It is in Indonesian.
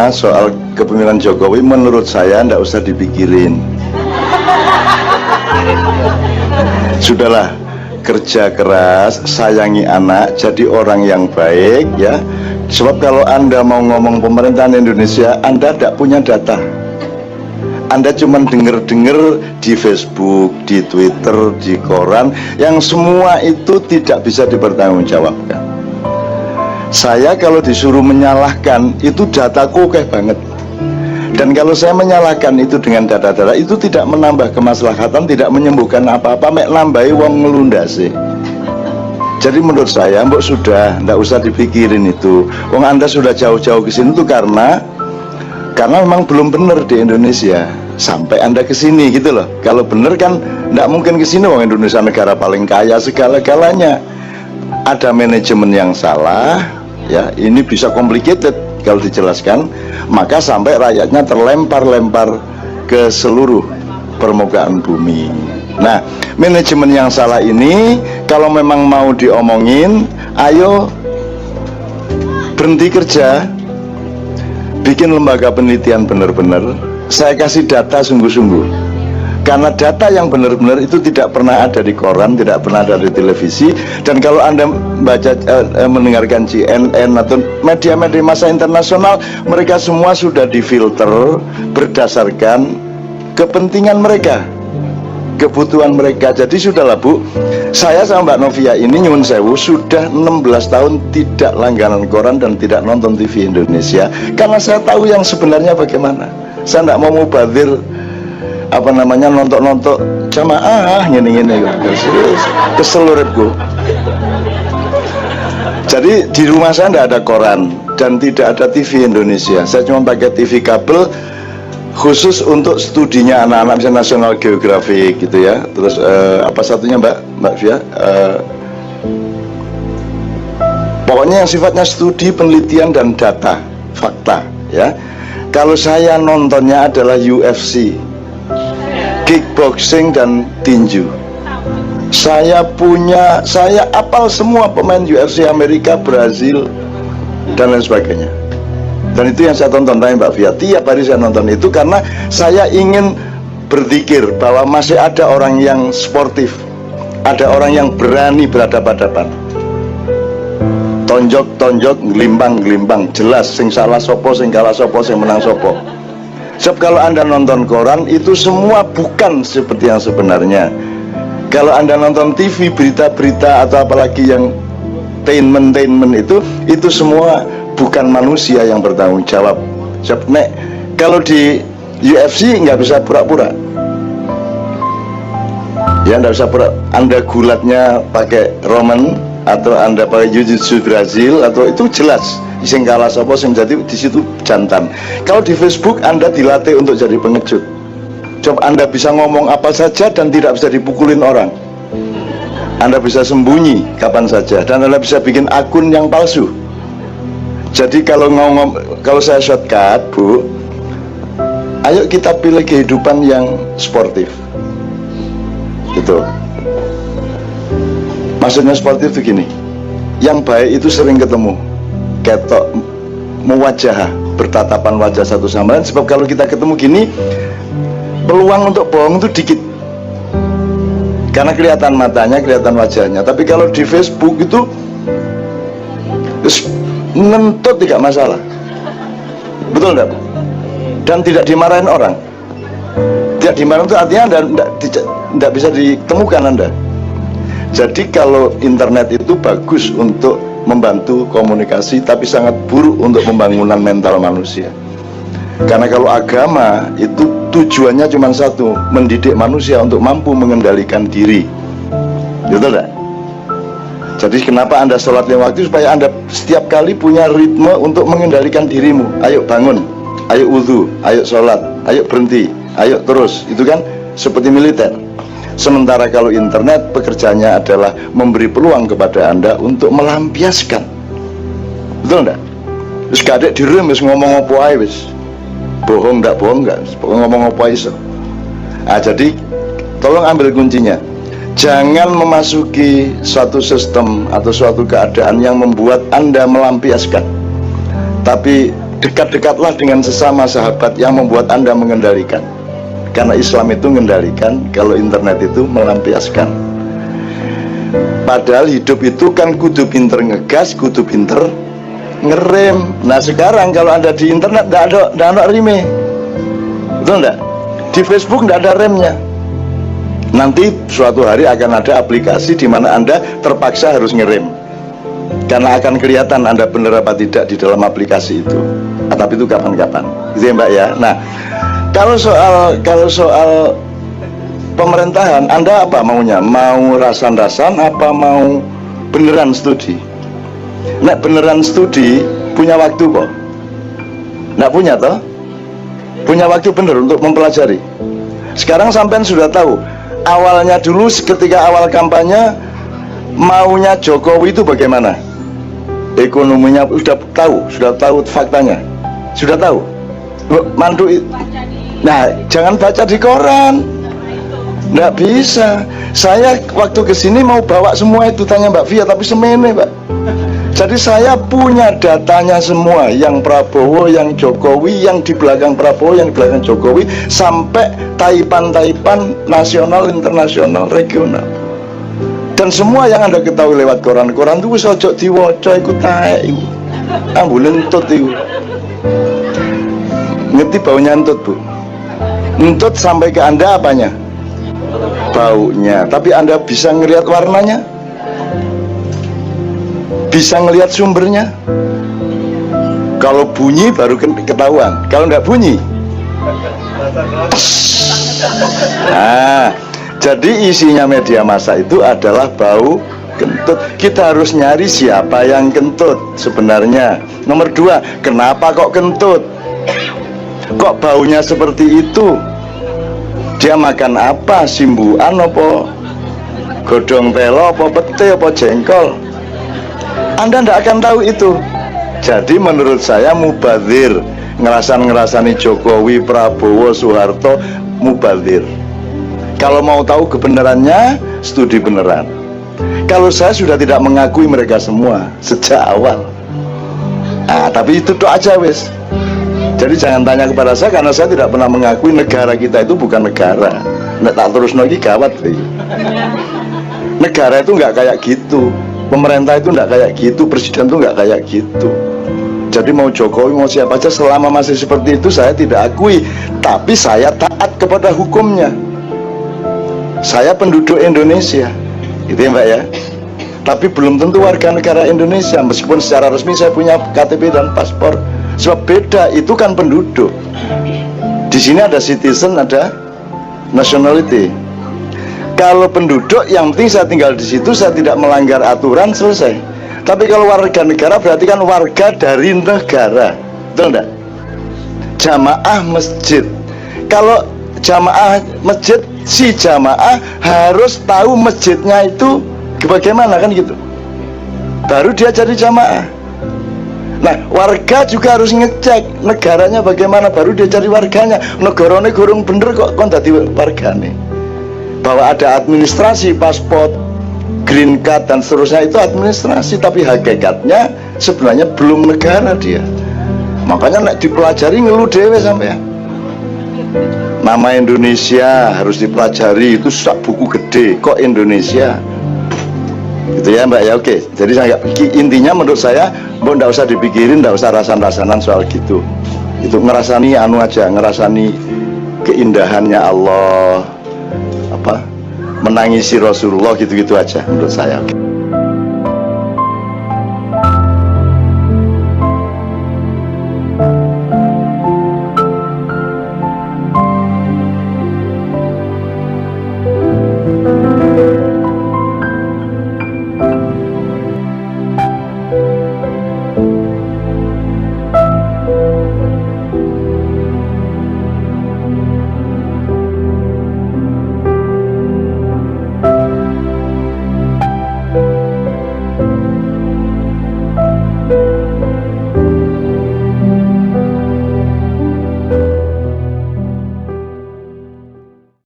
soal kepemimpinan Jokowi menurut saya ndak usah dipikirin. Sudahlah, kerja keras, sayangi anak, jadi orang yang baik ya. Sebab kalau Anda mau ngomong pemerintahan Indonesia, Anda tidak punya data. Anda cuma dengar-dengar di Facebook, di Twitter, di koran, yang semua itu tidak bisa dipertanggungjawabkan. Saya kalau disuruh menyalahkan, itu dataku oke banget. Dan kalau saya menyalahkan itu dengan data-data, itu tidak menambah kemaslahatan, tidak menyembuhkan apa-apa, mek nambahi wong ngelundase. Jadi menurut saya, mbok sudah, ndak usah dipikirin itu. Wong Anda sudah jauh-jauh ke sini itu karena memang belum benar di Indonesia. Sampai Anda ke sini gitu loh. Kalau benar kan ndak mungkin ke sini. Wong Indonesia negara paling kaya segala-galanya. Ada manajemen yang salah, ya. Ini bisa complicated kalau dijelaskan. Maka sampai rakyatnya terlempar-lempar ke seluruh permukaan bumi. Nah, manajemen yang salah ini kalau memang mau diomongin, ayo berhenti kerja, bikin lembaga penelitian benar-benar. Saya kasih data sungguh-sungguh. Karena data yang benar-benar itu tidak pernah ada di koran, tidak pernah ada di televisi. Dan kalau Anda baca, mendengarkan CNN atau media-media massa internasional, mereka semua sudah difilter berdasarkan kepentingan mereka, kebutuhan mereka. Jadi sudahlah Bu, saya sama Mbak Novia ini nyuwun sewu sudah 16 tahun tidak langganan koran dan tidak nonton TV Indonesia, karena saya tahu yang sebenarnya bagaimana. Saya tidak mau mubazir nonton jamaah gini-gini kesel uripku. Jadi di rumah saya tidak ada koran dan tidak ada TV Indonesia. Saya cuma pakai TV kabel khusus untuk studinya anak-anak, misalnya National Geographic gitu ya. Terus apa satunya Mbak Via, pokoknya yang sifatnya studi, penelitian dan data, fakta ya. Kalau saya nontonnya adalah UFC, kickboxing dan tinju. Saya apal semua pemain UFC Amerika, Brazil dan lain sebagainya. Dan itu yang saya tonton tadi Mbak Fia. Tiap hari saya nonton itu karena saya ingin berzikir bahwa masih ada orang yang sportif, ada orang yang berani berhadapan-hadapan. Tonjok-tonjok, gelimbang-gelimbang, jelas sing salah sopo, sing kalah sopo, sing menang sopo. Sebab kalau Anda nonton koran itu semua bukan seperti yang sebenarnya. Kalau Anda nonton TV, berita-berita atau apalagi yang entertainment itu semua bukan manusia yang bertanggung jawab. Sebab kalau di UFC nggak bisa pura-pura. Ya nggak bisa pura. Anda gulatnya pakai Roman atau Anda pakai Jiu-Jitsu Brazil atau itu jelas sing kalah sapa sing jadi di situ jantan. Kalau di Facebook Anda dilatih untuk jadi pengecut. Coba Anda bisa ngomong apa saja dan tidak bisa dipukulin orang. Anda bisa sembunyi kapan saja dan Anda bisa bikin akun yang palsu. Jadi kalau saya shortcut Bu, ayo kita pilih kehidupan yang sportif. Gitu. Maksudnya sportif begini, yang baik itu sering ketemu, ketok, muwajah, bertatapan wajah satu sama lain. Sebab kalau kita ketemu gini, peluang untuk bohong itu dikit, karena kelihatan matanya, kelihatan wajahnya. Tapi kalau di Facebook itu ngentut tidak masalah, betul enggak? Dan tidak dimarahin orang. Tidak dimarahin itu artinya Anda tidak bisa ditemukan Anda. Jadi kalau internet itu bagus untuk membantu komunikasi, tapi sangat buruk untuk pembangunan mental manusia. Karena kalau agama itu tujuannya cuma satu, mendidik manusia untuk mampu mengendalikan diri. Betul tidak? Jadi kenapa Anda sholat lima waktu? Supaya Anda setiap kali punya ritme untuk mengendalikan dirimu. Ayo bangun, ayo wudhu, ayo sholat, ayo berhenti, ayo terus. Itu kan seperti militer. Sementara kalau internet pekerjaannya adalah memberi peluang kepada Anda untuk melampiaskan. Betul enggak? Terus kadek direm wis ngomong apa ae wis. Bohong enggak, pokoknya ngomong apa iso. Jadi tolong ambil kuncinya. Jangan memasuki suatu sistem atau suatu keadaan yang membuat Anda melampiaskan. Tapi dekat-dekatlah dengan sesama sahabat yang membuat Anda mengendalikan. Karena Islam itu mengendalikan, kalau internet itu melampiaskan. Padahal hidup itu kan kudu pinter ngegas, kudu pinter ngerem. Nah sekarang kalau Anda di internet tidak ada rime, betul enggak? Di Facebook tidak ada remnya. Nanti suatu hari akan ada aplikasi di mana Anda terpaksa harus ngerem, karena akan kelihatan Anda benar apa tidak di dalam aplikasi itu. Tapi itu kapan-kapan, gitu ya Mbak ya. Nah, kalau soal pemerintahan, Anda apa maunya? Mau rasan-rasan apa mau beneran studi? Nah, beneran studi punya waktu kok? Nggak punya toh? Punya waktu bener untuk mempelajari. Sekarang sampean sudah tahu. Awalnya dulu ketika awal kampanye maunya Jokowi itu bagaimana? Ekonominya sudah tahu faktanya. Sudah tahu. Mandu. Nah, jangan baca di koran. Nggak bisa. Saya waktu kesini mau bawa semua itu, tanya Mbak Via, tapi semene Pak. Jadi saya punya datanya semua, yang Prabowo, yang Jokowi, yang di belakang Prabowo, yang di belakang Jokowi, sampai taipan-taipan nasional, internasional, regional. Dan semua yang Anda ketahui lewat koran-koran itu wis ojo diwaca iku taek iku. Ambulen entut iku. Ngerti baunya entut, Bu? Entut sampai ke Anda apanya? Baunya. Tapi Anda bisa ngelihat warnanya? Bisa ngelihat sumbernya? Kalau bunyi baru ketahuan. Kalau nggak bunyi, nah, jadi isinya media massa itu adalah bau kentut. Kita harus nyari siapa yang kentut sebenarnya. Nomor dua, kenapa kok kentut? Kok baunya seperti itu? Dia makan apa? Simbuan apa godong telo apa pete apa jengkol? Anda tidak akan tahu itu. Jadi menurut saya mubazir, ngerasani Jokowi, Prabowo, Soeharto, mubazir. Kalau mau tahu kebenarannya, studi beneran. Kalau saya sudah tidak mengakui mereka semua sejak awal. Nah, tapi itu doa aja wes. Jadi jangan tanya kepada saya, karena saya tidak pernah mengakui negara kita itu bukan negara. Nggak tak terus lagi gawat. Negara itu nggak kayak gitu. Pemerintah itu nggak kayak gitu. Presiden itu nggak kayak gitu. Jadi mau Jokowi mau siapa aja, selama masih seperti itu saya tidak akui. Tapi saya taat kepada hukumnya. Saya penduduk Indonesia, gitu ya Mbak ya. Tapi belum tentu warga negara Indonesia, meskipun secara resmi saya punya KTP dan paspor. Sebab beda, itu kan penduduk. Di sini ada citizen, ada nationality. Kalau penduduk, yang penting saya tinggal di situ, saya tidak melanggar aturan, selesai. Tapi kalau warga negara berarti kan warga dari negara, betul enggak? Jamaah masjid. Kalau jamaah masjid, si jamaah harus tahu masjidnya itu bagaimana, kan gitu. Baru dia jadi jamaah. Nah, warga juga harus ngecek negaranya bagaimana, baru dia cari warganya. Negaranya gorong bener kok dadi wargane. Bahwa ada administrasi, paspor, green card dan seterusnya, itu administrasi, tapi hakikatnya sebenarnya belum negara dia. Makanya nek dipelajari ngeluh dewe sampean. Nama Indonesia harus dipelajari, itu sak buku gede kok Indonesia. Gitu ya Mbak ya. Oke, jadi saya intinya menurut saya Mbak nggak usah dipikirin, nggak usah rasan-rasanan soal gitu. Itu ngerasani anu aja, ngerasani keindahannya Allah, apa, menangisi Rasulullah, gitu-gitu aja menurut saya.